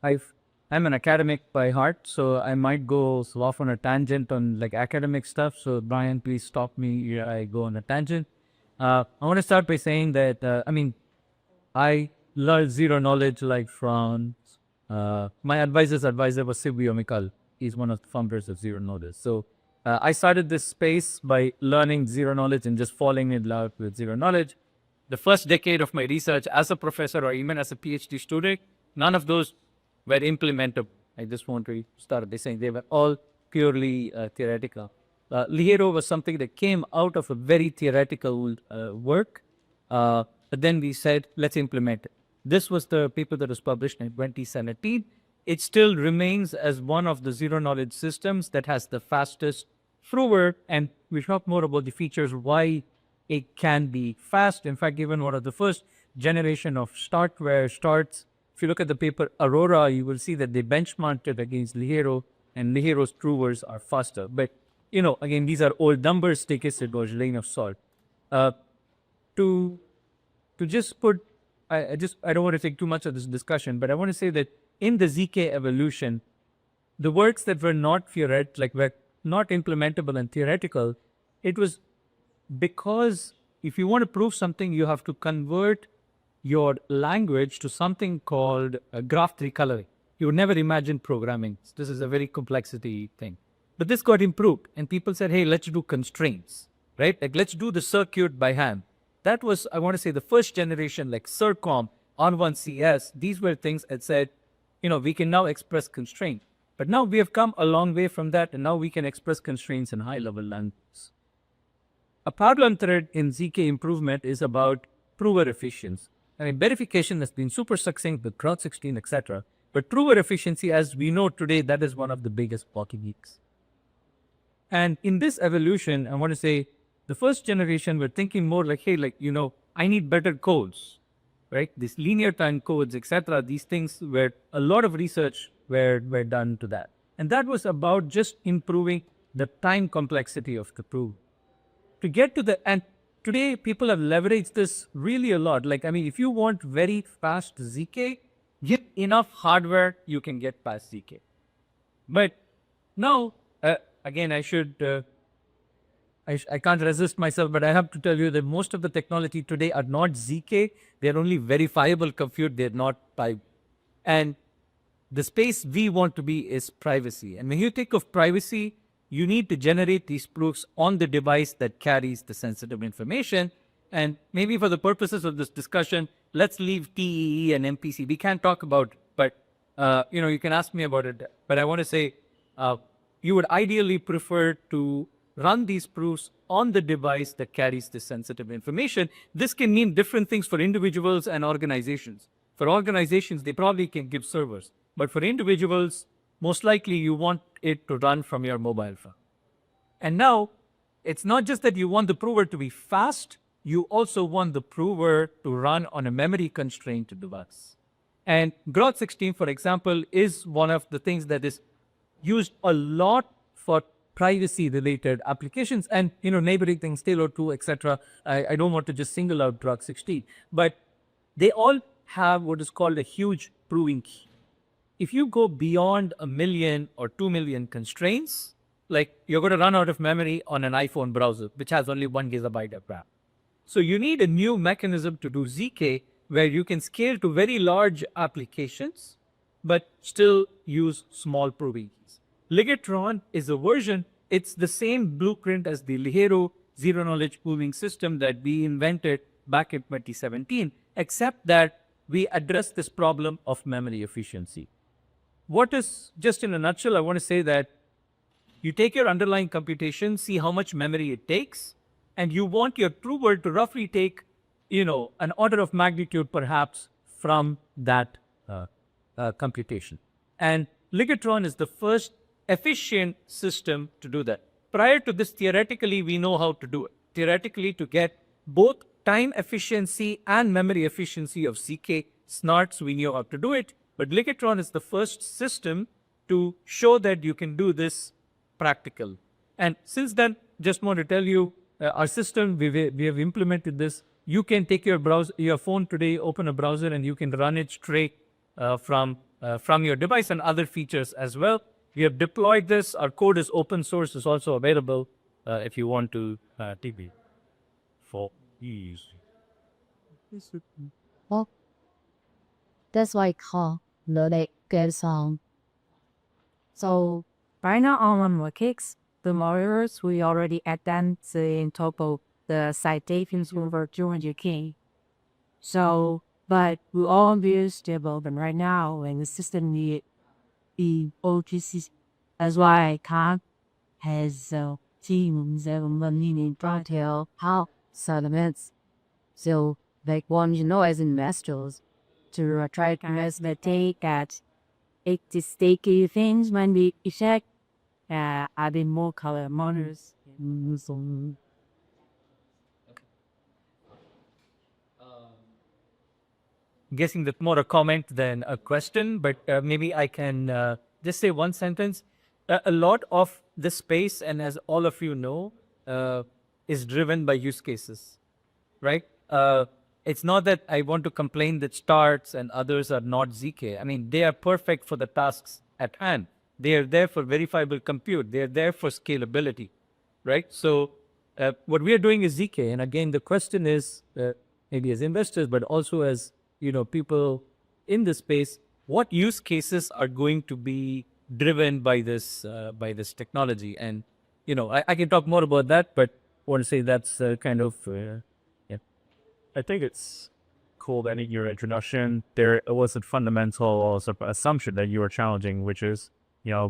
I've, I'm an academic by heart, so I might go off on a tangent on like academic stuff. So Brian, please stop me if I go on a tangent. I want to start by saying that, I learned zero knowledge like from my advisor's advisor was Silvio Mikal. He's one of the founders of Zero Knowledge. So I started this space by learning zero knowledge and just falling in love with zero knowledge. The first decade of my research as a professor or even as a PhD student, none of those were implementable. I just want to start by saying they were all purely theoretical. Ligero was something that came out of a very theoretical work, but then we said, let's implement it. This was the paper that was published in 2017. It still remains as one of the zero knowledge systems that has the fastest throughput, and we talk more about the features, why it can be fast. In fact, even one of the first generation of startware starts, if you look at the paper Aurora, you will see that they benchmarked it against Ligero, and Ligero's throughputs are faster. But, again, these are old numbers, take it with a grain of salt. To just put, I don't want to take too much of this discussion, but I want to say that in the ZK evolution, the works that were not were not implementable and theoretical, it was because if you want to prove something, you have to convert your language to something called graph tree coloring. You would never imagine programming. This is a very complexity thing. But this got improved, and people said, hey, let's do constraints, right? Like, let's do the circuit by hand. That was, I want to say, the first generation, like CIRCOM, R1CS. These were things that said, we can now express constraint. But now we have come a long way from that, and now we can express constraints in high-level languages. A parallel thread in ZK improvement is about prover efficiency. Verification has been super succinct with Groth 16, etc. But prover efficiency, as we know today, that is one of the biggest bottlenecks. And in this evolution, I want to say, the first generation were thinking more like, hey, I need better codes, right? These linear time codes, etc. These things were, a lot of research were done to that. And that was about just improving the time complexity of the proof. To get to and today people have leveraged this really a lot. If you want very fast ZK, get enough hardware, you can get past ZK. But now, again, I can't resist myself, but I have to tell you that most of the technology today are not ZK. They're only verifiable compute. They're not type. And the space we want to be is privacy. And when you think of privacy, you need to generate these proofs on the device that carries the sensitive information. And maybe for the purposes of this discussion, let's leave TEE and MPC. We can't talk about it, but you can ask me about it. But I want to say, you would ideally prefer to run these proofs on the device that carries the sensitive information. This can mean different things for individuals and organizations. For organizations, they probably can give servers. But for individuals, most likely you want it to run from your mobile phone. And now, it's not just that you want the prover to be fast, you also want the prover to run on a memory constrained device. And Groth 16, for example, is one of the things that is used a lot for privacy-related applications and, neighboring things, Taylor 2, etc. I don't want to just single out Groth 16, but they all have what is called a huge proving key. If you go beyond 1 million or 2 million constraints, you're going to run out of memory on an iPhone browser, which has only 1 GB of RAM. So you need a new mechanism to do ZK where you can scale to very large applications, but still use small proving keys. Ligetron is a version, it's the same blueprint as the Ligero zero knowledge proving system that we invented back in 2017, except that we address this problem of memory efficiency. What is, just in a nutshell, I want to say that you take your underlying computation, see how much memory it takes, and you want your prover to roughly take, an order of magnitude perhaps from that computation. And Ligetron is the first efficient system to do that. Prior to this, theoretically, we know how to do it. Theoretically, to get both time efficiency and memory efficiency of ZK smarts, we knew how to do it. But Ligetron is the first system to show that you can do this practical. And since then, just want to tell you, our system, we have implemented this. You can take your phone today, open a browser, and you can run it straight from your device and other features as well. We have deployed this. Our code is open source. Is also available if you want to TB for ease. Well, that's why I call the good song. So right now on my kicks, the models we already add them in top of the citations over 200K. So, but we all use development right now and the system need the OGC. That's why I can't has teams that meaning detail how settlements. So like one as investors to try to estimate that it is sticky things when we check adding more color monitors. Guessing that's more a comment than a question, but maybe I can just say one sentence. A lot of this space, and as all of you know, is driven by use cases, right? It's not that I want to complain that starts and others are not ZK. I mean, they are perfect for the tasks at hand. They are there for verifiable compute. They are there for scalability, right? So what we are doing is ZK. And again, the question is, maybe as investors, but also as people in the space, what use cases are going to be driven by this technology? And I can talk more about that, but I want to say that's kind of yeah. I think it's cool that in your introduction, there was a fundamental assumption that you were challenging, which is,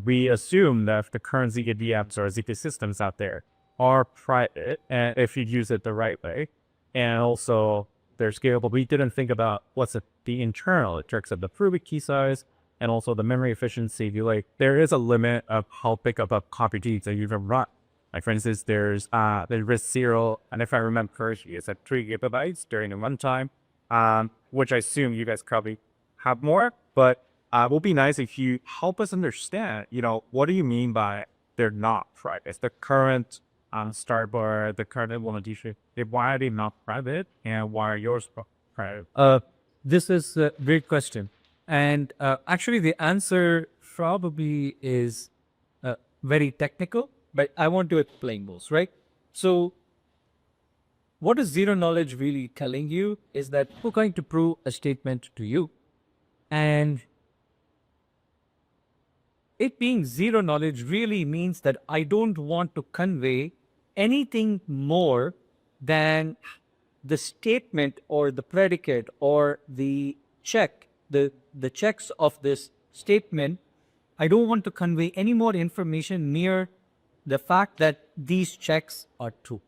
we assume that the current zk-VMs or zk systems out there are private, and if you use it the right way, and also they're scalable. We didn't think about what's the internal in terms of the private key size and also the memory efficiency. There is a limit of how big of a computation that you can run. Like for instance, there's the risk zero, and if I remember correctly, it's at 3 gigabytes during the runtime, which I assume you guys probably have more. But it will be nice if you help us understand, what do you mean by they're not private? It's the current Starboard, the current implementation. Why are they not private, and why are yours private? This is a great question, and actually the answer probably is very technical, but I want to explain those, right? So what is zero knowledge really telling you is that we're going to prove a statement to you, and it being zero knowledge really means that I don't want to convey anything more than the statement or the predicate or the check, the checks of this statement. I don't want to convey any more information near the fact that these checks are true.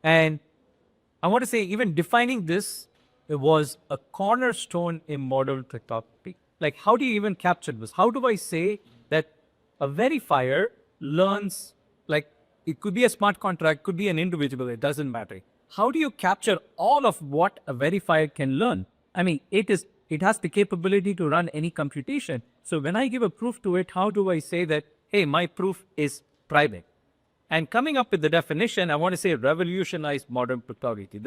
And I want to say, even defining this, it was a cornerstone in modern cryptography. Like, how do you even capture this? How do I say that a verifier learns, like, it could be a smart contract, could be an individual, it doesn't matter. How do you capture all of what a verifier can learn? I mean, it has the capability to run any computation. So when I give a proof to it, how do I say that, hey, my proof is private? And coming up with the definition, I want to say revolutionized modern cryptography.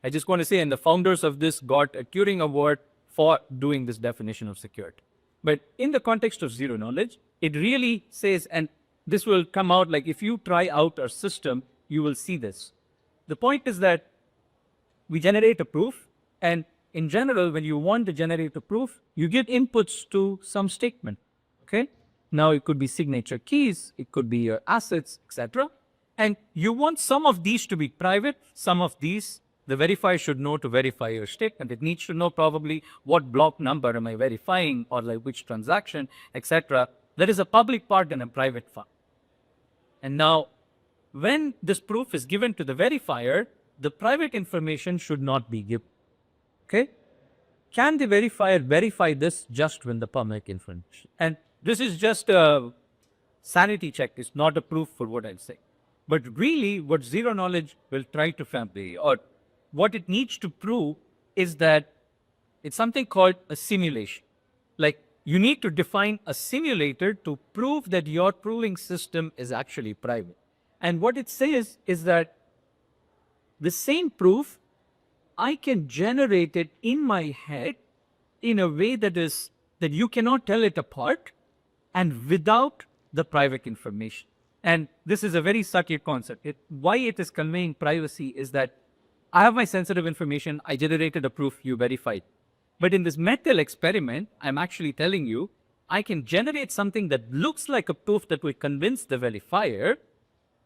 I just want to say, and the founders of this got a Turing Award for doing this definition of security. But in the context of zero knowledge, it really says, and this will come out like if you try out our system, you will see this. The point is that we generate a proof, and in general, when you want to generate a proof, you give inputs to some statement, okay? Now it could be signature keys, it could be your assets, etc. And you want some of these to be private, some of these the verifier should know to verify your statement. It needs to know probably what block number am I verifying, or like which transaction, etc. There is a public part and a private part. And now, when this proof is given to the verifier, the private information should not be given. Okay? Can the verifier verify this just when the public information? And this is just a sanity check. It's not a proof for what I'm saying. But really, what zero knowledge will try to fabricate, or what it needs to prove, is that it's something called a simulation. Like, you need to define a simulator to prove that your proving system is actually private. And what it says is that the same proof, I can generate it in my head in a way that you cannot tell it apart and without the private information. And this is a very subtle concept. Why it is conveying privacy is that I have my sensitive information, I generated a proof, you verified. But in this metal experiment, I'm actually telling you, I can generate something that looks like a proof that will convince the verifier,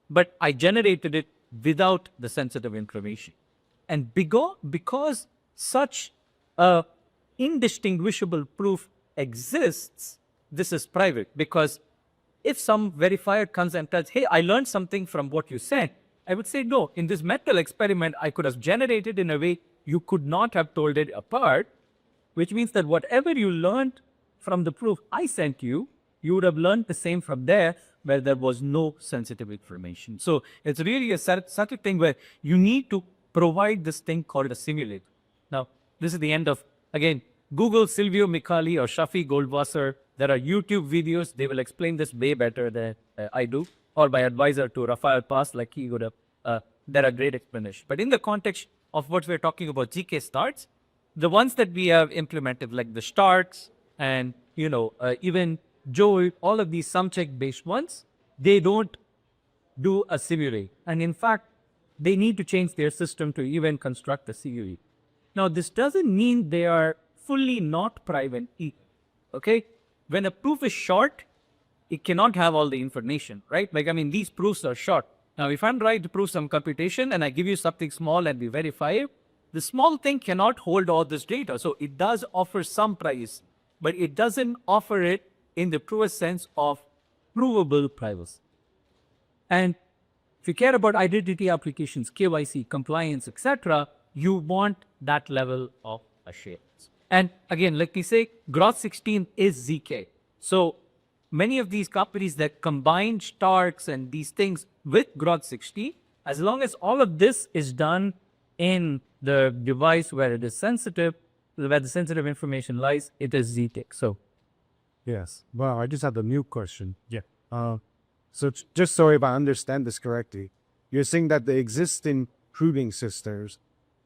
but I generated it without the sensitive information. And because such a indistinguishable proof exists, this is private. Because if some verifier comes and tells, hey, I learned something from what you said, I would say, no, in this metal experiment, I could have generated in a way you could not have told it apart, which means that whatever you learned from the proof I sent you, you would have learned the same from there where there was no sensitive information. So it's really a subtle thing where you need to provide this thing called a simulator. Now, this is the end of, again, Google Silvio Micali or Shafi Goldwasser. There are YouTube videos. They will explain this way better than I do, or my advisor to Rafael Paz, like he would have. There are great explanations. But in the context of what we're talking about, ZK starts, the ones that we have implemented, like the starts and, even Joe, all of these sum check based ones, they don't do a simulate. And in fact, they need to change their system to even construct a CUE. Now, this doesn't mean they are fully not private either, okay? When a proof is short, it cannot have all the information, right? These proofs are short. Now, if I'm trying to prove some computation and I give you something small and we verify it, the small thing cannot hold all this data. So it does offer some privacy, but it doesn't offer it in the truest sense of provable privacy. And if you care about identity applications, KYC, compliance, etc., you want that level of assurance. And again, like we say, Groth 16 is ZK. So many of these companies that combine Starks and these things with Groth 16, as long as all of this is done in the device where it is sensitive, where the sensitive information lies, it is ZK. So, yes. Well, I just had a new question. Yeah. So just so if I understand this correctly, you're saying that the existing proving systems,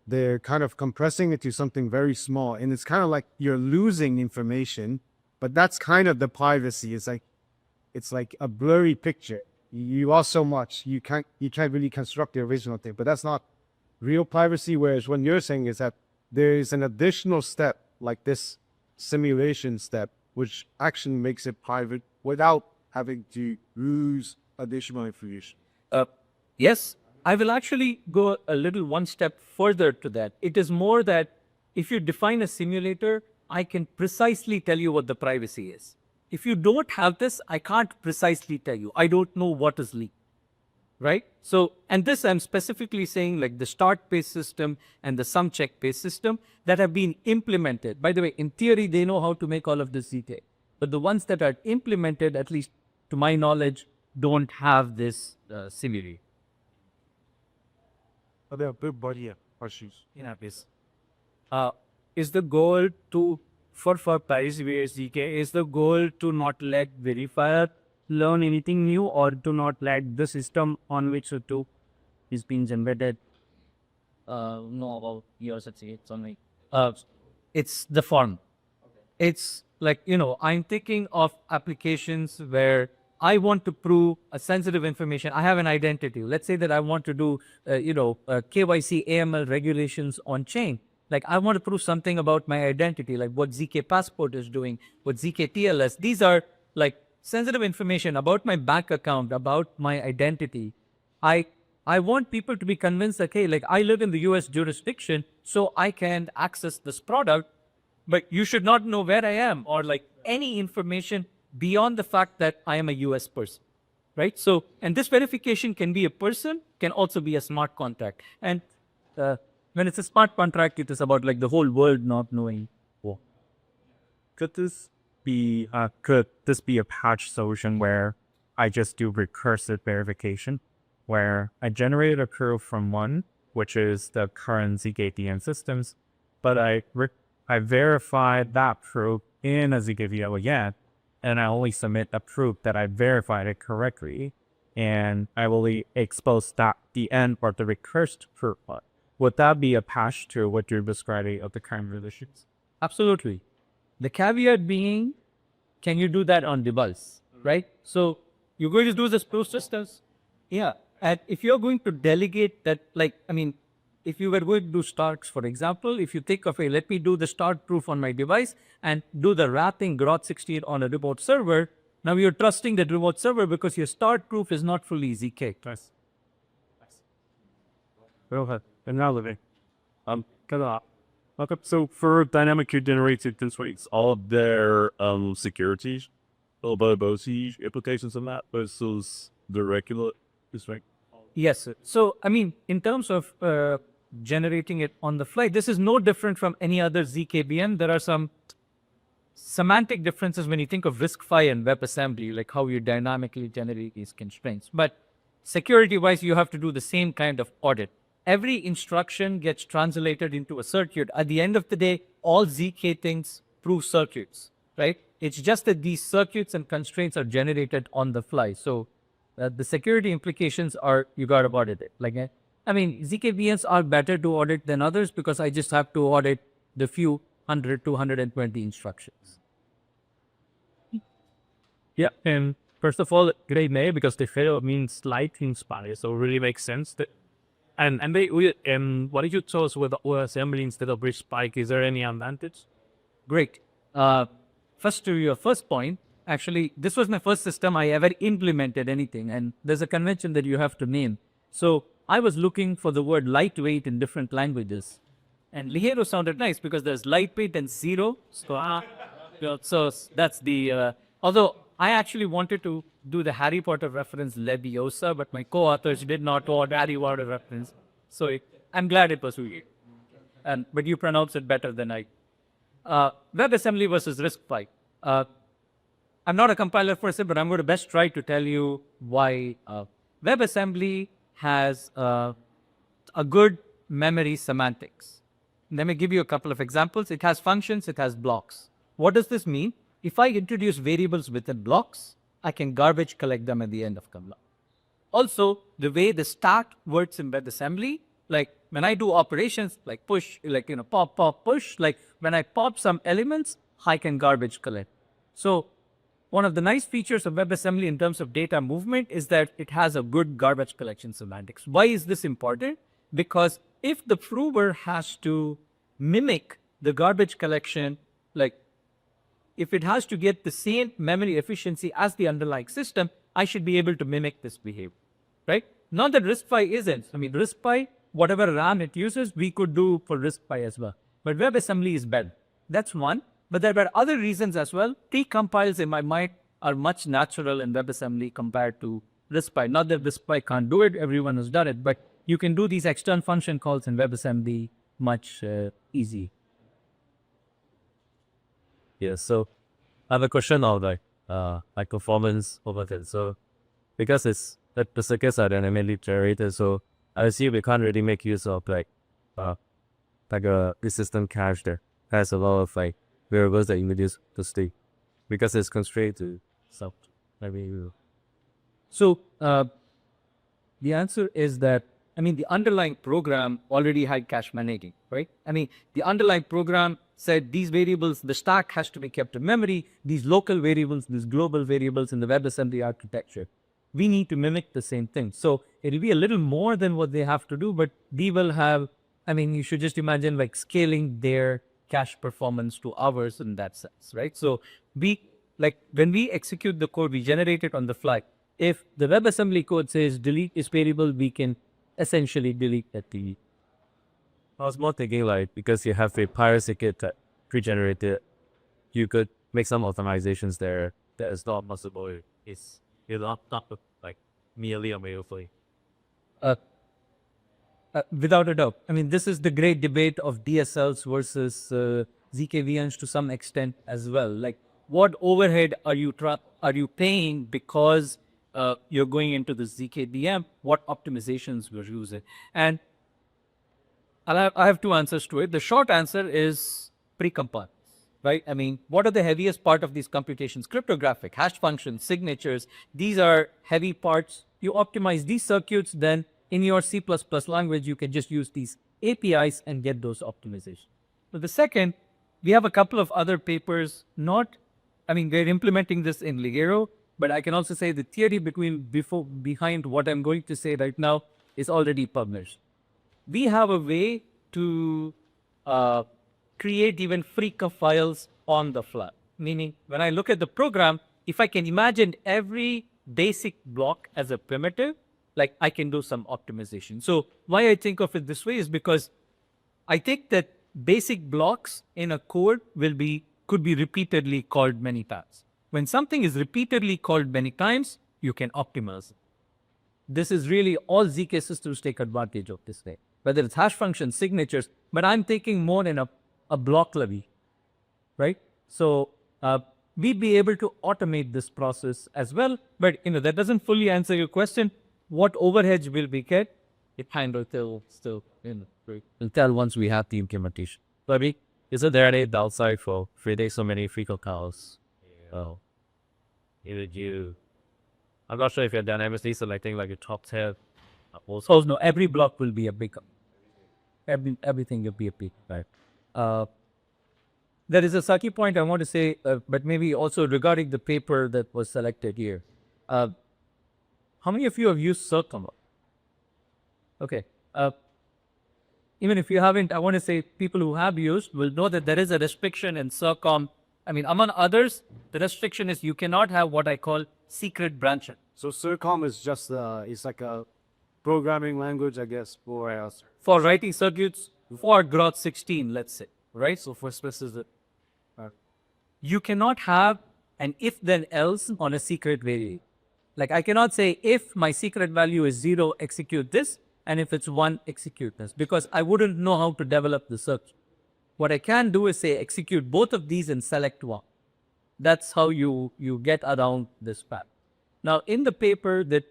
they're kind of compressing it to something very small, and it's kind of like you're losing information, but that's kind of the privacy. It's like a blurry picture. You lost so much, you can't really construct the original thing, but that's not real privacy. Whereas what you're saying is that there is an additional step, like this simulation step, which actually makes it private without having to lose additional information. yes, I will actually go a little one step further to that. It is more that if you define a simulator, I can precisely tell you what the privacy is. If you don't have this, I can't precisely tell you. I don't know what is leaked, right? So, and this I'm specifically saying like the start-based system and the sum check-based system that have been implemented. By the way, in theory, they know how to make all of this ZK. But the ones that are implemented, at least to my knowledge, don't have this simulator. Are there big body issues? Is the goal to, for privacy based ZK, is the goal to not let verifier learn anything new or to not let the system on which it is being generated know about yours? It's only it's the form. It's like, I'm thinking of applications where I want to prove a sensitive information. I have an identity. Let's say that I want to do, KYC AML regulations on chain. Like I want to prove something about my identity, like what ZK Passport is doing, what ZK TLS. These are like sensitive information about my bank account, about my identity. I want people to be convinced that, hey, like I live in the US jurisdiction, so I can access this product, but you should not know where I am or like any information beyond the fact that I am a US person, right? So, and this verification can be a person, can also be a smart contract. And when it's a smart contract, it is about like the whole world not knowing. Could this be a patch solution where I just do recursive verification, where I generate a proof from one, which is the current zk-DM systems, but I verify that proof in a zk-VL again, and I only submit a proof that I verified it correctly, and I will expose that the end or the recursed proof. Would that be a patch to what you're describing of the current relations? Absolutely. The caveat being, can you do that on device, right? So you're going to do this proof systems. Yeah. And if you're going to delegate that, like, I mean, if you were going to do starts, for example, if you think of let me do the start proof on my device and do the wrapping Groth16 on a remote server, now you're trusting that remote server because your start proof is not fully ZK. Nice. Go ahead. And now living. Okay. So for dynamic code generated constraints, all of their securities, availability implications on that versus the regular constraint. Yes, sir. So, I mean, in terms of generating it on the fly, this is no different from any other zk-VM. There are some semantic differences when you think of RISC-V and WebAssembly, like how you dynamically generate these constraints. But security-wise, you have to do the same kind of audit. Every instruction gets translated into a circuit. At the end of the day, all ZK things prove circuits, right? It's just that these circuits and constraints are generated on the fly. So the security implications are, you got to audit it. Like, I mean, zk-VMs are better to audit than others because I just have to audit the few 100 to 120 instructions. Yeah, and first of all, great name because the fail means light in Spanish, so it really makes sense. That, and what did you tell us with assembly instead of bridge spike? Is there any advantage? Great. First to your first point, actually, this was my first system I ever implemented anything, and there's a convention that you have to name. So I was looking for the word lightweight in different languages. And Ligero sounded nice because there's lightweight and zero. So that's the, although I actually wanted to do the Harry Potter reference Leviosa, but my co-authors did not want Harry Potter reference. So I'm glad it was we. But you pronounce it better than I. WebAssembly versus RISC-V. I'm not a compiler person, but I'm going to best try to tell you why WebAssembly has a good memory semantics. Let me give you a couple of examples. It has functions, it has blocks. What does this mean? If I introduce variables within blocks, I can garbage collect them at the end of command. Also, the way the stack works in WebAssembly, like when I do operations like push, like, pop, pop, push, like when I pop some elements, I can garbage collect. So one of the nice features of WebAssembly in terms of data movement is that it has a good garbage collection semantics. Why is this important? Because if the prover has to mimic the garbage collection, like if it has to get the same memory efficiency as the underlying system, I should be able to mimic this behavior, right? Not that RISC-V isn't. I mean, RISC-V, whatever RAM it uses, we could do for RISC-V as well. But WebAssembly is better. That's one. But there were other reasons as well. Pre-compiles in my mind are much natural in WebAssembly compared to RISC-V. Not that RISC-V can't do it, everyone has done it, but you can do these external function calls in WebAssembly much easy. Yeah, so I have a question of like performance over there. So because it's that the circuits are dynamically generated, so I assume we can't really make use of like a system cache that has a lot of like variables that introduce to state because it's constrained to some. So the answer is that, I mean, the underlying program already had cache managing, right? I mean, the underlying program said these variables, the stack has to be kept in memory, these local variables, these global variables in the WebAssembly architecture. We need to mimic the same thing. So it'll be a little more than what they have to do, but we will have, I mean, you should just imagine like scaling their cache performance to ours in that sense, right? So like when we execute the code, we generate it on the fly. If the WebAssembly code says delete this variable, we can essentially delete that delete. I was more thinking like because you have a prior circuit that pre-generated, you could make some optimizations there that is not possible. It's not like merely available. Without a doubt. I mean, this is the great debate of DSLs versus zk-VMs to some extent as well. Like, what overhead are you paying because you're going into the zk-VM? What optimizations we're using? And I have two answers to it. The short answer is pre-compile, right? I mean, what are the heaviest part of these computations? Cryptographic, hash functions, signatures. These are heavy parts. You optimize these circuits, then in your C++ language, you can just use these APIs and get those optimizations. But the second, We have a couple of other papers, we're implementing this in Ligero, but I can also say the theory behind what I'm going to say right now is already published. We have a way to create even freak of files on the fly. Meaning, when I look at the program, if I can imagine every basic block as a primitive, like I can do some optimization. So why I think of it this way is because I think that basic blocks in a code could be repeatedly called many times. When something is repeatedly called many times, you can optimize it. This is really all ZK systems take advantage of this way, whether it's hash functions, signatures, but I'm thinking more in a block level, right? So we'd be able to automate this process as well, but that doesn't fully answer your question. What overheads will we get? It kind of still, we'll tell once we have the implementation. Maybe, isn't there any downside for creating so many fecal cows? Oh, I'm not sure if you're dynamically selecting like a top 10. Oh no, every block will be a backup. Everything will be a backup. Right. There is a sucky point I want to say, but maybe also regarding the paper that was selected here. How many of you have used zk-validiums? Okay. Even if you haven't, I want to say people who have used will know that there is a restriction in zk-validiums. Among others, the restriction is you cannot have what I call secret branching. So zk-validium is just it's like a programming language, I guess, For writing circuits for Groth16, let's say, right? So for specific, you cannot have an if then else on a secret variable. Like I cannot say if my secret value is 0, execute this, and if it's 1, execute this, because I wouldn't know how to develop the circuit. What I can do is say execute both of these and select one. That's how you get around this path. Now in the paper that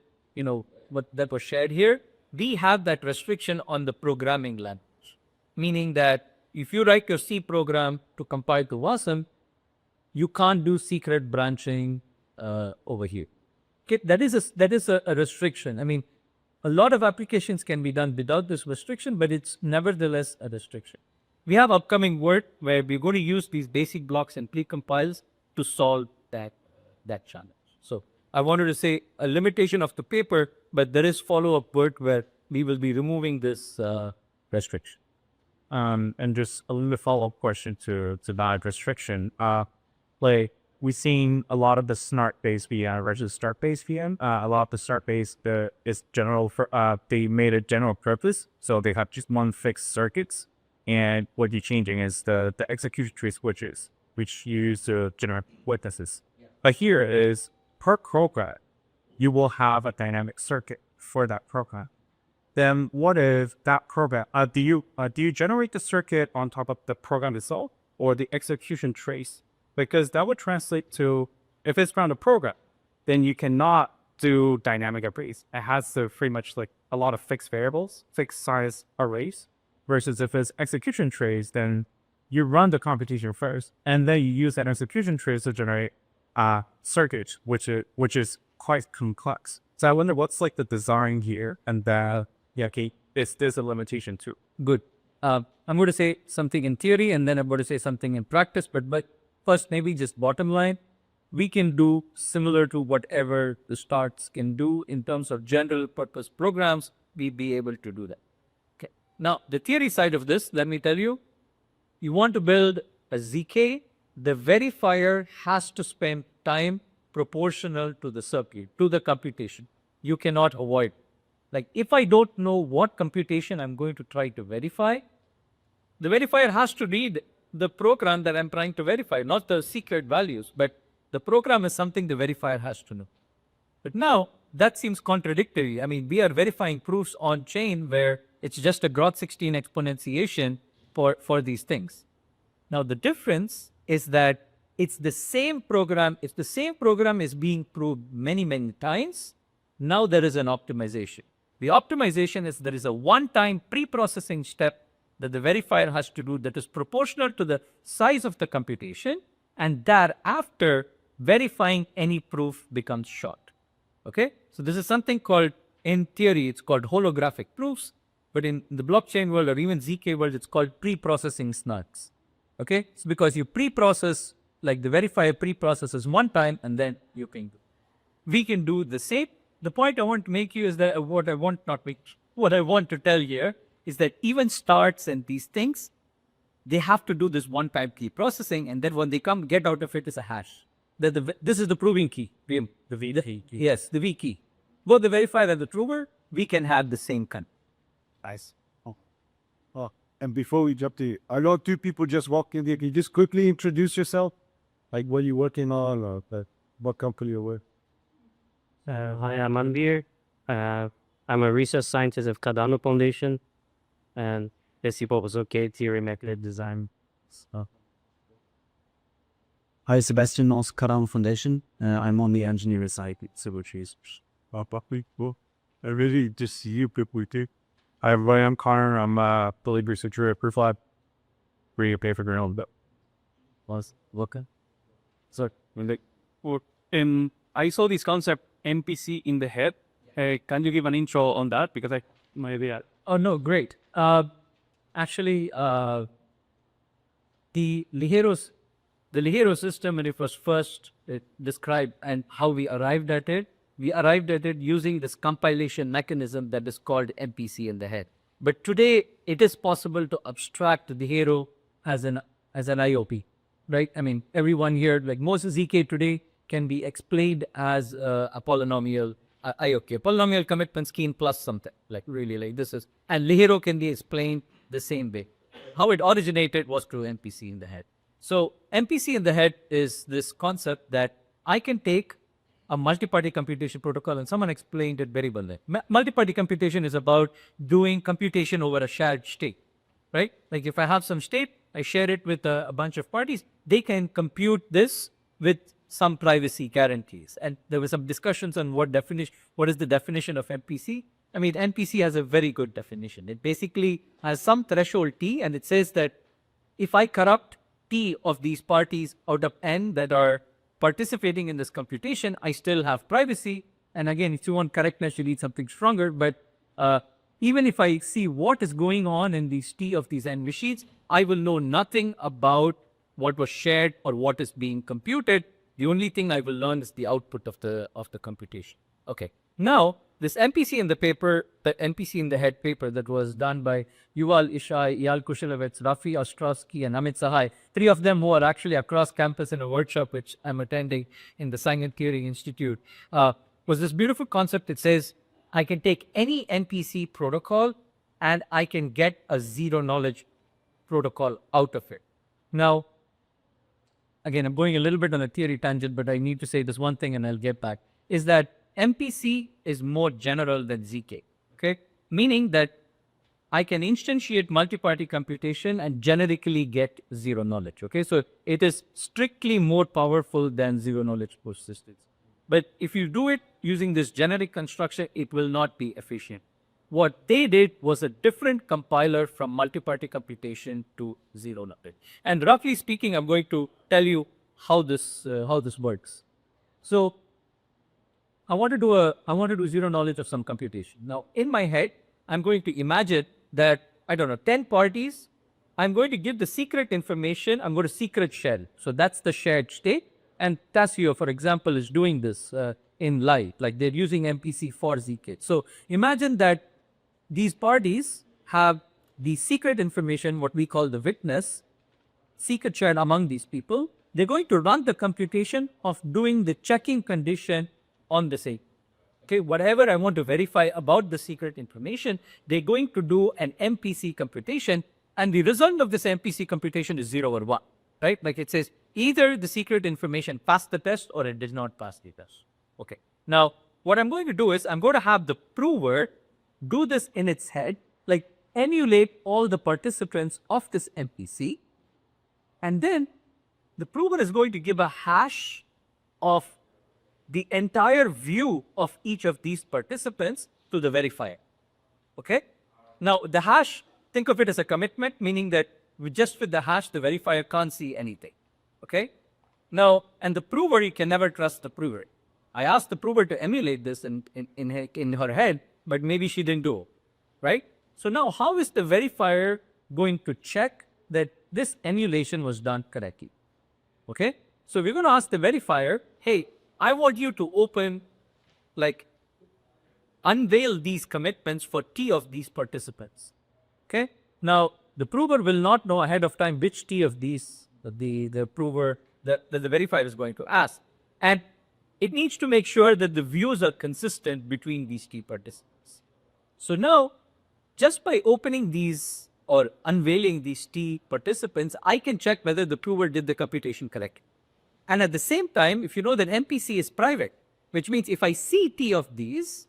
that was shared here, we have that restriction on the programming language, meaning that if you write your C program to compile to WASM, you can't do secret branching over here. Okay, that is a restriction. A lot of applications can be done without this restriction, but it's nevertheless a restriction. We have upcoming work where we're going to use these basic blocks and precompiles to solve that challenge. So I wanted to say a limitation of the paper, but there is follow-up work where we will be removing this restriction. And just a little follow-up question to that restriction. We've seen a lot of the snart-based VM versus start-based VM. A lot of the start-based is general for they made a general purpose, so they have just one fixed circuits. And what you're changing is the execution tree switches, which you use to generate witnesses. Yeah. But here is per program, you will have a dynamic circuit for that program. Then what if that program, do you generate the circuit on top of the program itself or the execution trace? Because that would translate to, if it's from the program, then you cannot do dynamic arrays. It has to pretty much like a lot of fixed variables, fixed size arrays. Versus if it's execution trace, then you run the computation first, and then you use that execution trace to generate a circuit, which is quite complex. So I wonder what's like the design here, and is this a limitation too? Good. I'm going to say something in theory, and then I'm going to say something in practice. But first, maybe just bottom line, we can do similar to whatever the starts can do in terms of general purpose programs. We'd be able to do that. Now, the theory side of this, let me tell you, you want to build a ZK, the verifier has to spend time proportional to the circuit, to the computation. You cannot avoid. Like if I don't know what computation I'm going to try to verify, the verifier has to read the program that I'm trying to verify, not the secret values, but the program is something the verifier has to know. But now, that seems contradictory. We are verifying proofs on chain where it's just a Groth16 exponentiation for these things. Now, the difference is that it's the same program. If the same program is being proved many, many times, now there is an optimization. The optimization is there is a one-time pre-processing step that the verifier has to do that is proportional to the size of the computation, and thereafter, verifying any proof becomes short. Okay? So this is something called, in theory, it's called holographic proofs. But in the blockchain world or even ZK world, it's called pre-processing snarks. Okay, it's because you pre-process, like the verifier pre-processes one time and then you ping. We can do the same. The point I want to make you is that what I want to tell here is that even starts and these things, they have to do this one-time key processing, and then when they get out of it is a hash. This is the proving key. The V key. Yes, the V key. Both the verifier and the prover, we can have the same kind. Nice. And before we jump to, I know two people just walked in here. Can you just quickly introduce yourself? Like what you're working on or what company you're with? Hi, I'm Anbir. I'm a research scientist of Cardano Foundation, and this was okay theory method design. Hi, Sebastian, also Cardano Foundation. I'm on the engineering side, civil trees. Cool. I really just see you people too. Hi everybody, I'm Connor. I'm a lead researcher at ProofLab. Reading a paper ground, but Was working? so I saw this concept MPC in the head. Can you give an intro on that? Because I maybe Oh, no, great. Actually, the Ligero system, when it was first described and how we arrived at it using this compilation mechanism that is called MPC in the head. But today, it is possible to abstract Ligero as an IOP, right? I mean, everyone here, like most ZK today, can be explained as a polynomial IOK, a polynomial commitment scheme plus something, like really like this is, and Ligero can be explained the same way. How it originated was through MPC in the head. So MPC in the head is this concept that I can take a multi-party computation protocol, and someone explained it very well there. Multi-party computation is about doing computation over a shared state, right? Like if I have some state, I share it with a bunch of parties, they can compute this with some privacy guarantees. And there were some discussions on what is the definition of MPC. I mean, MPC has a very good definition. It basically has some threshold T, and it says that if I corrupt T of these parties out of N that are participating in this computation, I still have privacy. And again, if you want correctness, you need something stronger. But even if I see what is going on in these T of these N machines, I will know nothing about what was shared or what is being computed. The only thing I will learn is the output of the computation. Okay. Now, this MPC in the paper, the MPC in the head paper that was done by Yuval Ishai, Eyal Kushelowitz, Rafi Ostrowski, and Amit Sahai, three of them who are actually across campus in a workshop which I'm attending in the Science Theory Institute, was this beautiful concept. It says, I can take any MPC protocol and I can get a zero knowledge protocol out of it. Now, again, I'm going a little bit on a theory tangent, but I need to say this one thing and I'll get back, is that MPC is more general than ZK, okay? Meaning that I can instantiate multi-party computation and generically get zero knowledge, okay? So it is strictly more powerful than zero knowledge persistence. But if you do it using this generic construction, it will not be efficient. What they did was a different compiler from multi-party computation to zero knowledge. And roughly speaking, I'm going to tell you how this works. So I want to do zero knowledge of some computation. Now, in my head, I'm going to imagine that, I don't know, 10 parties. I'm going to give the secret information. I'm going to secret shell. So that's the shared state. And Tasio, for example, is doing this in live, like they're using MPC for ZK. So imagine that these parties have the secret information, what we call the witness, secret shared among these people. They're going to run the computation of doing the checking condition on the same. Okay, whatever I want to verify about the secret information, they're going to do an MPC computation, and the result of this MPC computation is 0 or 1, right? Like it says, either the secret information passed the test or it did not pass the test. Okay, now what I'm going to do is I'm going to have the prover do this in its head, like emulate all the participants of this MPC, and then the prover is going to give a hash of the entire view of each of these participants to the verifier. Okay? Now, the hash, think of it as a commitment, meaning that with the hash, the verifier can't see anything. Okay? Now, and the prover, you can never trust the prover. I asked the prover to emulate this in her head, but maybe she didn't do it, right? So now, how is the verifier going to check that this emulation was done correctly. Okay? So we're going to ask the verifier, hey, I want you to open, like, unveil these commitments for T of these participants. Okay? Now, the prover will not know ahead of time which T of these the prover, that the verifier is going to ask. And it needs to make sure that the views are consistent between these T participants. So now, just by opening these or unveiling these T participants, I can check whether the prover did the computation correctly. And at the same time, if you know that MPC is private, which means if I see T of these,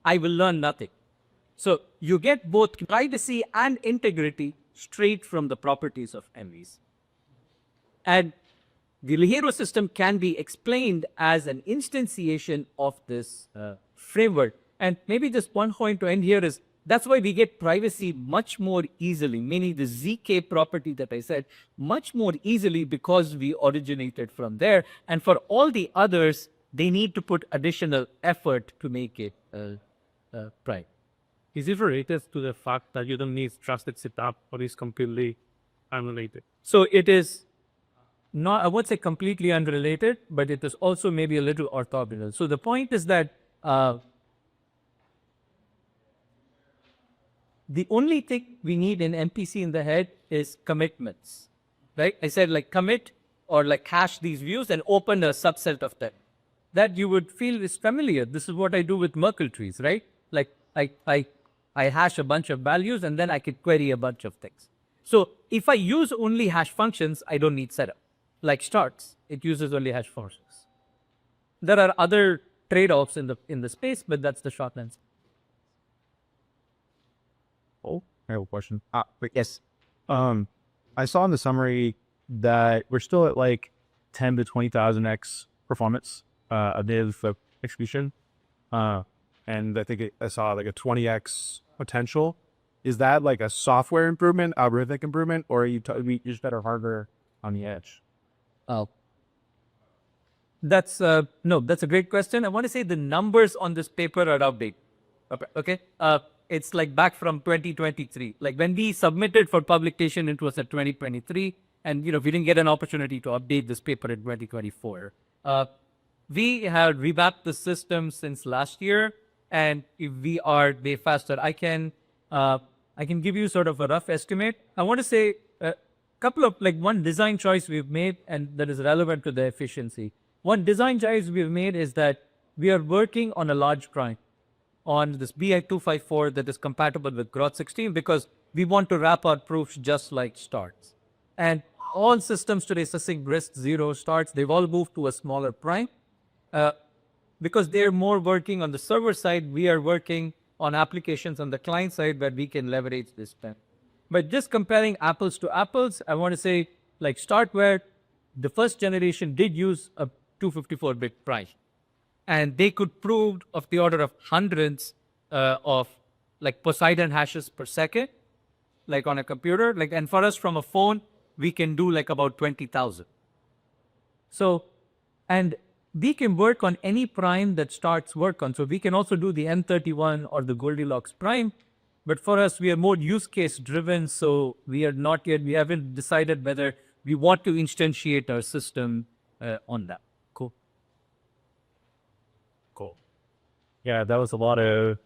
I will learn nothing. So you get both privacy and integrity straight from the properties of MVs. And the Ligero system can be explained as an instantiation of this framework. And maybe just one point to end here is that's why we get privacy much more easily, meaning the ZK property that I said, much more easily because we originated from there. And for all the others, they need to put additional effort to make it private. Is it related to the fact that you don't need trusted setup or is completely unrelated? So it is not, I would say completely unrelated, but it is also maybe a little orthogonal. So the point is that the only thing we need in MPC in the head is commitments, right? I said like commit or like hash these views and open a subset of them. That you would feel is familiar. This is what I do with Merkle trees, right? Like I hash a bunch of values and then I could query a bunch of things. So if I use only hash functions, I don't need setup. Like starts, it uses only hash functions. There are other trade-offs in the space, but that's the short answer. Oh, I have a question. But yes. I saw in the summary that we're still at like 10 to 20,000x performance of execution. And I think I saw like a 20x potential. Is that like a software improvement, algorithmic improvement, or are you just better hardware on the edge? Oh, that's no, that's a great question. I want to say the numbers on this paper are outdated. Okay, it's like back from 2023. Like when we submitted for publication, it was at 2023, and we didn't get an opportunity to update this paper in 2024. We have revamped the system since last year, and if we are way faster, I can give you sort of a rough estimate. I want to say couple of one design choice we've made and that is relevant to the efficiency. One design choice we've made is that we are working on a large prime on this BI254 that is compatible with Groth16 because we want to wrap our proofs just like starts. And all systems today, succinct, RISC, 0, starts, they've all moved to a smaller prime. Because they're more working on the server side, we are working on applications on the client side where we can leverage this pen. But just comparing apples to apples, I want to say like Startware, the first generation did use a 254-bit prime. And they could prove of the order of hundreds of like Poseidon hashes per second, like on a computer. And for us from a phone, we can do like about 20,000. So, and we can work on any prime that starts work on. So we can also do the M31 or the Goldilocks prime. But for us, we are more use case driven. So we are not yet, we haven't decided whether we want to instantiate our system on that. Cool. Cool. Yeah, that was a lot of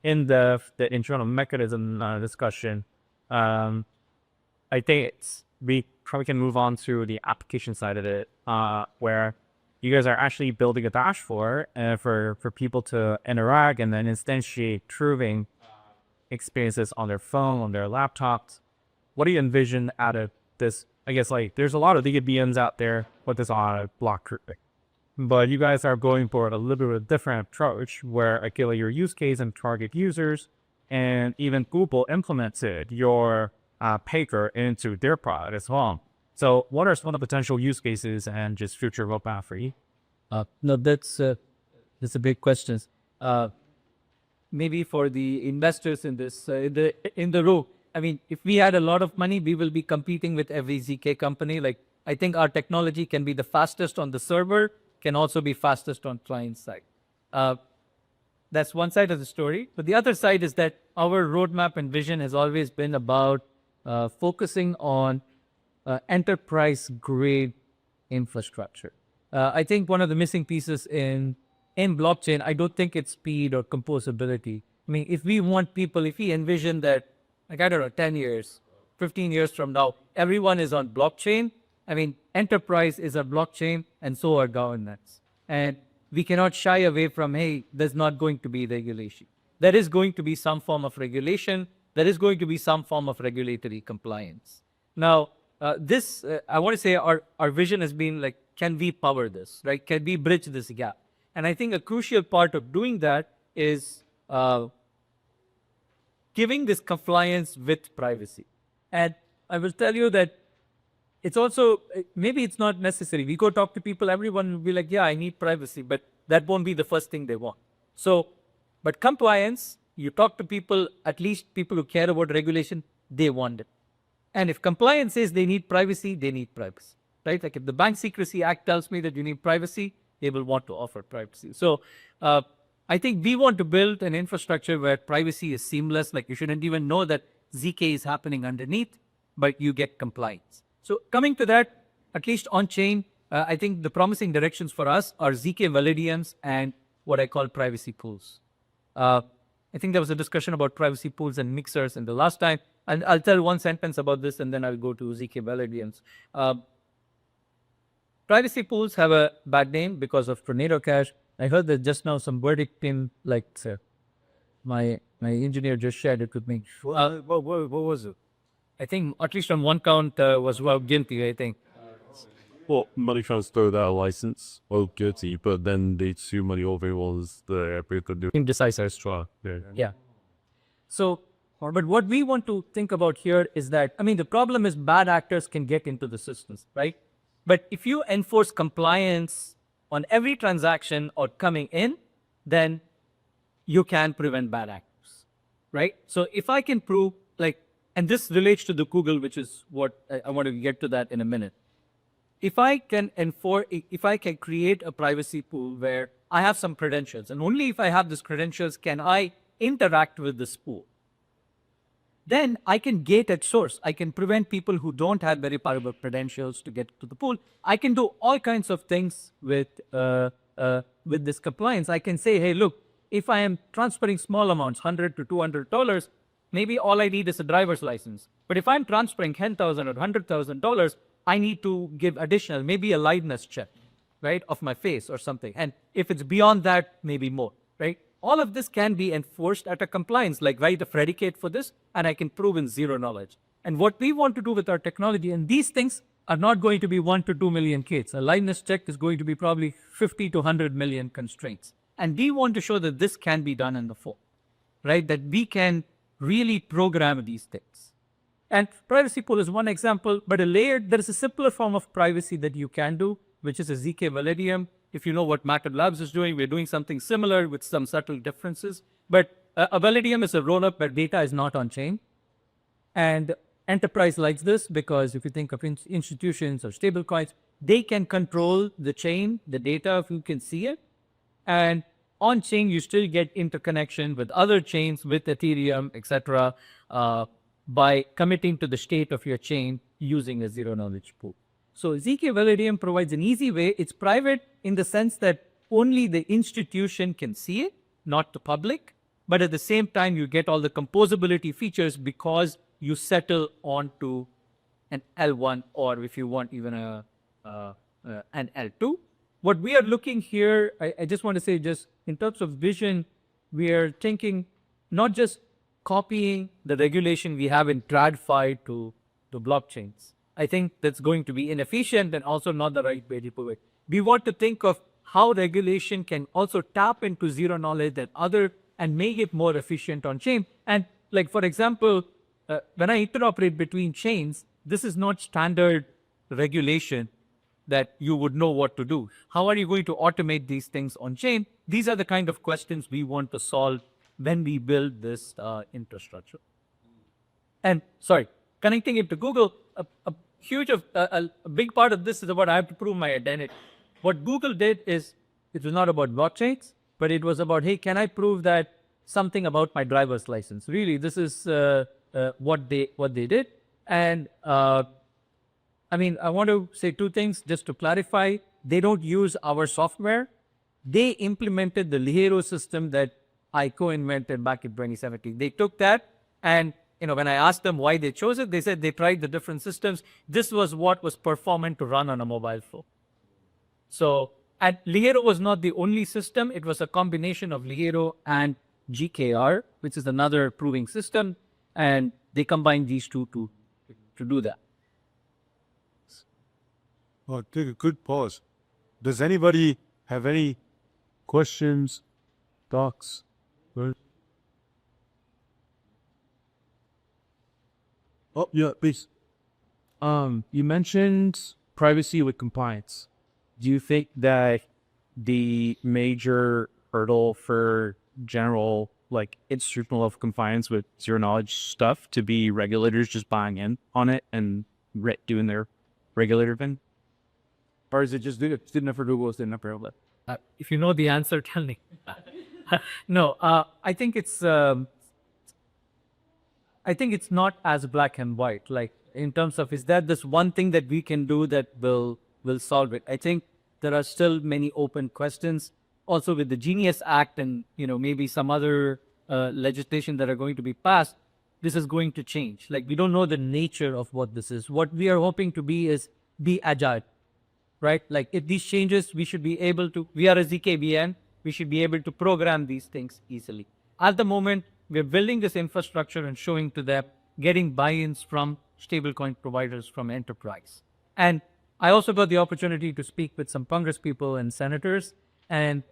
in-depth, the internal mechanism discussion. I think we probably can move on to the application side of it, where you guys are actually building a dashboard for people to interact and then instantiate proving experiences on their phone, on their laptops. What do you envision out of this? I guess there's a lot of DBMs out there with this on block proving, but you guys are going for a little bit of a different approach where I feel your use case and target users, and even Google implemented your Paper into their product as well. So what are some of the potential use cases and just future roadmap for you? No, that's a big question. Maybe for the investors in this, in the row, I mean, if we had a lot of money, we will be competing with every ZK company. I think our technology can be the fastest on the server, can also be fastest on client side. That's one side of the story. But the other side is that our roadmap and vision has always been about focusing on enterprise grade infrastructure. I think one of the missing pieces in blockchain, I don't think it's speed or composability. I mean, if we envision that, like, I don't know, 10 years, 15 years from now, everyone is on blockchain. I mean, enterprise is a blockchain and so are governance. And we cannot shy away from, hey, there's not going to be regulation. There is going to be some form of regulation. There is going to be some form of regulatory compliance. Now, I want to say our vision has been like, can we power this, right? Can we bridge this gap? And I think a crucial part of doing that is giving this compliance with privacy. And I will tell you that it's also, maybe it's not necessary. We go talk to people, everyone will be like, yeah, I need privacy, but that won't be the first thing they want. So, but compliance, you talk to people, at least people who care about regulation, they want it. And if compliance says they need privacy, right? Like if the Bank Secrecy Act tells me that you need privacy, they will want to offer privacy. So I think we want to build an infrastructure where privacy is seamless. Like you shouldn't even know that ZK is happening underneath, but you get compliance. So coming to that, at least on chain, I think the promising directions for us are zk-validiums and what I call privacy pools. I think there was a discussion about privacy pools and mixers in the last time. And I'll tell one sentence about this and then I'll go to zk-validiums. Privacy pools have a bad name because of Tornado Cash. I heard that just now some verdict pin, like my engineer just shared it with me. What was it? I think at least on one count was well guilty, I think. Well, money transfer that license, well, guilty, but then they sue money over was the people do. Indecisors. Yeah. So, but what we want to think about here is that, I mean, the problem is bad actors can get into the systems, right? But if you enforce compliance on every transaction or coming in, then you can prevent bad actors, right? So if I can prove, like, and this relates to the Google, which is what I want to get to that in a minute. If I can create a privacy pool where I have some credentials, and only if I have these credentials can I interact with this pool, then I can gate at source. I can prevent people who don't have verifiable credentials to get to the pool. I can do all kinds of things with this compliance. I can say, hey, look, if I am transferring small amounts, $100 to $200, maybe all I need is a driver's license. But if I'm transferring $10,000 or $100,000, I need to give additional, maybe a liveness check, right, of my face or something. And if it's beyond that, maybe more, right? All of this can be enforced at a compliance, like write a predicate for this, and I can prove in zero knowledge. And what we want to do with our technology, and these things are not going to be 1 to 2 million Ks. A liveness check is going to be probably 50 to 100 million constraints. And we want to show that this can be done in the form, right? That we can really program these things. And privacy pool is one example, but there is a simpler form of privacy that you can do, which is a zk-validium. If you know what Matter Labs is doing, we're doing something similar with some subtle differences. But a validium is a roll-up where data is not on chain. And enterprise likes this because if you think of institutions or stablecoins, they can control the chain, the data, if you can see it. And on chain, you still get interconnection with other chains, with Ethereum, etc., by committing to the state of your chain using a zero-knowledge pool. So zk-validium provides an easy way. It's private in the sense that only the institution can see it, not the public. But at the same time, you get all the composability features because you settle onto an L1 or if you want even an L2. What we are looking here, I just want to say just in terms of vision, we are thinking not just copying the regulation we have in TradFi to blockchains. I think that's going to be inefficient and also not the right way to do it. We want to think of how regulation can also tap into zero knowledge and make it more efficient on chain. And like, for example, when I interoperate between chains, this is not standard regulation that you would know what to do. How are you going to automate these things on chain? These are the kind of questions we want to solve when we build this infrastructure. And sorry, connecting it to Google, a big part of this is about I have to prove my identity. What Google did is, it was not about blockchains, but it was about, hey, can I prove that something about my driver's license? Really, this is what they did. And I mean, I want to say two things just to clarify. They don't use our software. They implemented the Ligero system that I co-invented back in 2017. They took that, and when I asked them why they chose it, they said they tried the different systems. This was what was performant to run on a mobile phone. So, and Ligero was not the only system. It was a combination of Ligero and GKR, which is another proving system, and they combined these two to do that. Oh, take a good pause. Does anybody have any questions, thoughts? Oh, yeah, please. You mentioned privacy with compliance. Do you think that the major hurdle for general, like, institutional of compliance with zero knowledge stuff to be regulators just buying in on it and doing their regulator thing? Or is it just good enough for Google, it's good enough for everybody? If you know the answer, tell me. No, I think it's not as black and white. Like, in terms of, is that this one thing that we can do that will solve it? I think there are still many open questions. Also, with the Genius Act and maybe some other legislation that are going to be passed, this is going to change. Like, we don't know the nature of what this is. What we are hoping to be agile. Right? Like, if these changes, we should be able to, we are a zk-VN, we should be able to program these things easily. At the moment, we're building this infrastructure and showing to them, getting buy-ins from stablecoin providers from enterprise. And I also got the opportunity to speak with some Congress people and senators, and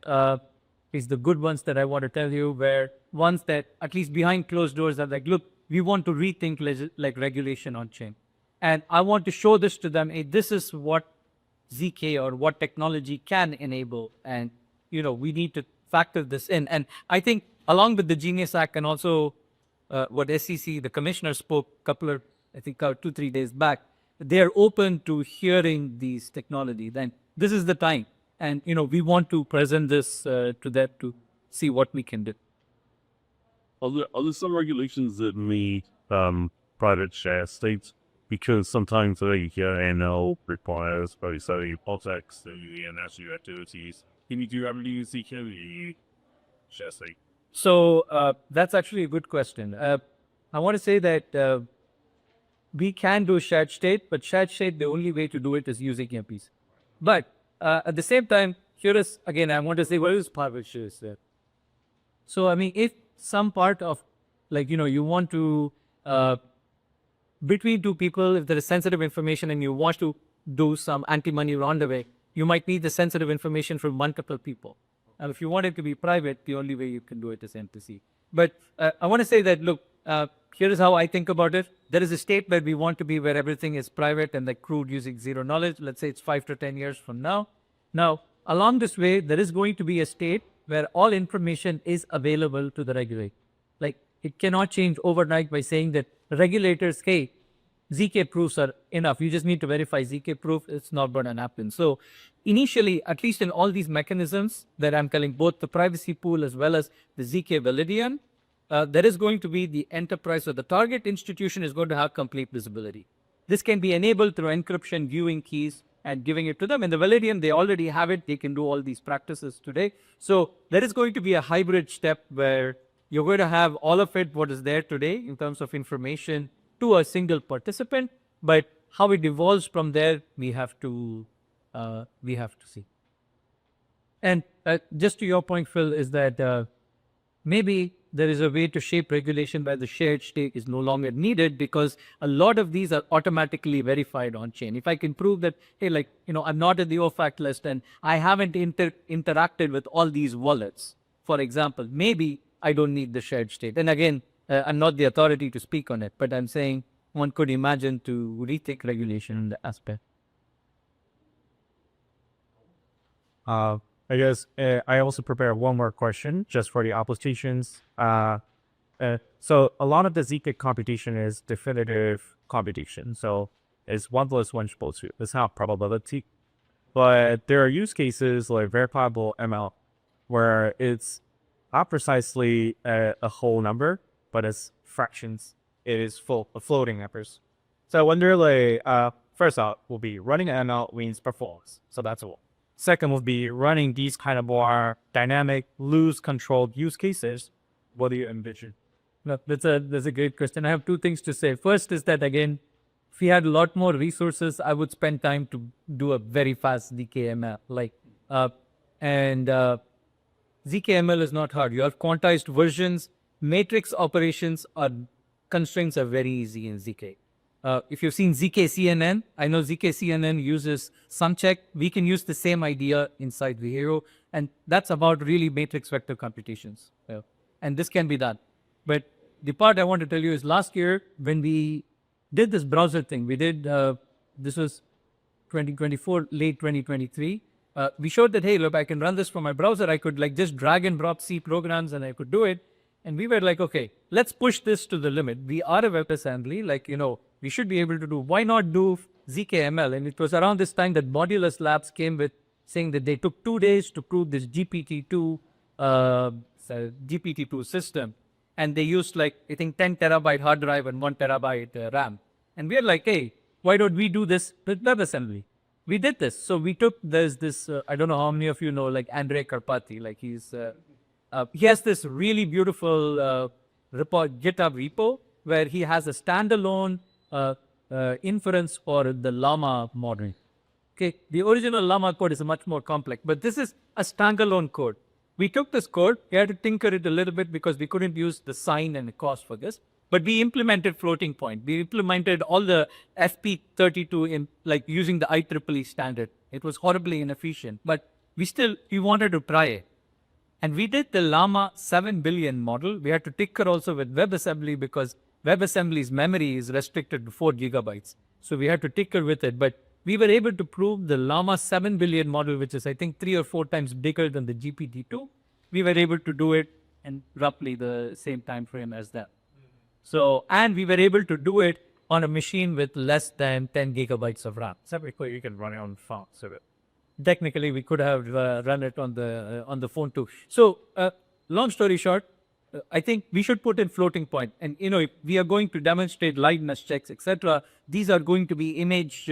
it's the good ones that I want to tell you, where ones that at least behind closed doors are like, look, we want to rethink regulation on chain. And I want to show this to them, hey, this is what ZK or what technology can enable, and we need to factor this in. And I think along with the Genius Act and also what SEC, the commissioner spoke I think 2-3 days back, they're open to hearing these technologies. Then this is the time, and we want to present this to them to see what we can do. Are there some regulations that meet private share states? Because sometimes the NL requires both context and national activities. Can you do zk share state? So that's actually a good question. I want to say that we can do shared state, but shared state, the only way to do it is using MPs. But at the same time, here is, again, I want to say, what is private shares there? So, I mean, if some part of, you want to, between two people, if there is sensitive information and you want to do some anti-money laundering, you might need the sensitive information from multiple people. And if you want it to be private, the only way you can do it is MPC. But I want to say that, look, here is how I think about it. There is a state where we want to be, where everything is private and crude using zero knowledge. Let's say it's 5 to 10 years from now. Now, along this way, there is going to be a state where all information is available to the regulator. Like, it cannot change overnight by saying that regulators, hey, ZK proofs are enough. You just need to verify ZK proof. It's not going to happen. So initially, at least in all these mechanisms that I'm telling, both the privacy pool as well as the zk-validium, there is going to be the enterprise, or the target institution is going to have complete visibility. This can be enabled through encryption, viewing keys, and giving it to them. In the Validium, they already have it. They can do all these practices today. So there is going to be a hybrid step where you're going to have all of it, what is there today in terms of information, to a single participant. But how it evolves from there, we have to see. And just to your point, Phil, is that maybe there is a way to shape regulation where the shared state is no longer needed, because a lot of these are automatically verified on chain. If I can prove that, hey, I'm not in the OFAC list and I haven't interacted with all these wallets, for example, maybe I don't need the shared state. And again, I'm not the authority to speak on it, but I'm saying one could imagine to rethink regulation in the aspect. I guess I also prepare one more question just for the applications. So a lot of the ZK computation is definitive computation. So it's 1 + 1 = 2. It's not probability. But there are use cases like verifiable ML where it's not precisely a whole number, but it's fractions. It is floating numbers. So I wonder, like, first out will be running ML means performance. So that's all. Second will be running these kind of more dynamic, loose controlled use cases. What do you envision? No, that's a great question. I have two things to say. First is that, again, if we had a lot more resources, I would spend time to do a very fast zk-ML. zk-ML is not hard. You have quantized versions. Matrix operations constraints are very easy in zk. If you've seen zk-CNN, I know zk-CNN uses sumcheck. We can use the same idea inside Ligero, and that's about really matrix vector computations. And this can be done. But the part I want to tell you is last year when we did this browser thing, we did, this was 2024, late 2023. We showed that, hey, look, I can run this from my browser. I could like just drag and drop C programs and I could do it. And we were like, okay, let's push this to the limit. We are a WebAssembly, like, we should be able to do, why not do zk-ML? And it was around this time that Modulus Labs came with saying that they took 2 days to prove this GPT-2 system. And they used like, I think 10 terabyte hard drive and 1 terabyte RAM. And we're like, hey, why don't we do this with WebAssembly? We did this. So we took, there's this, I don't know how many of you know, like Andrei Karpathy, like he has this really beautiful GitHub repo where he has a standalone inference for the LLaMA model. Okay, the original LLaMA code is much more complex, but this is a standalone code. We took this code, we had to tinker it a little bit because we couldn't use the sign and the cost for this, but we implemented floating point. We implemented all the FP32 in like using the IEEE standard. It was horribly inefficient, but we wanted to try it. And we did the LLaMA 7 billion model. We had to tinker also with WebAssembly because WebAssembly's memory is restricted to 4 gigabytes. So we had to tinker with it, but we were able to prove the LLaMA 7 billion model, which is I think 3 or 4 times bigger than the GPT-2. We were able to do it in roughly the same time frame as that. So, and we were able to do it on a machine with less than 10 gigabytes of RAM. Separately, you can run it on phone. So Technically, we could have run it on the phone too. So, long story short, I think we should put in floating point. And if we are going to demonstrate liveness checks, etc., these are going to be image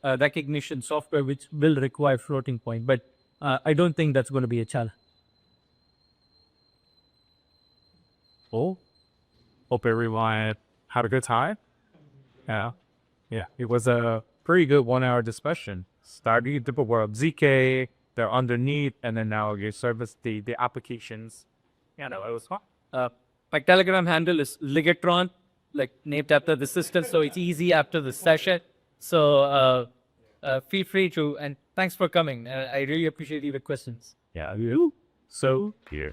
recognition software which will require floating point. But I don't think that's going to be a challenge. Cool. Hope everyone had a good time. Yeah. It was a pretty good 1 hour discussion. Starting with the world ZK, they're underneath, and then now you service the applications. It was fun. My Telegram handle is Ligetron, like named after the system, so it's easy after the session. So feel free to, and thanks for coming. I really appreciate your questions. Yeah. So here.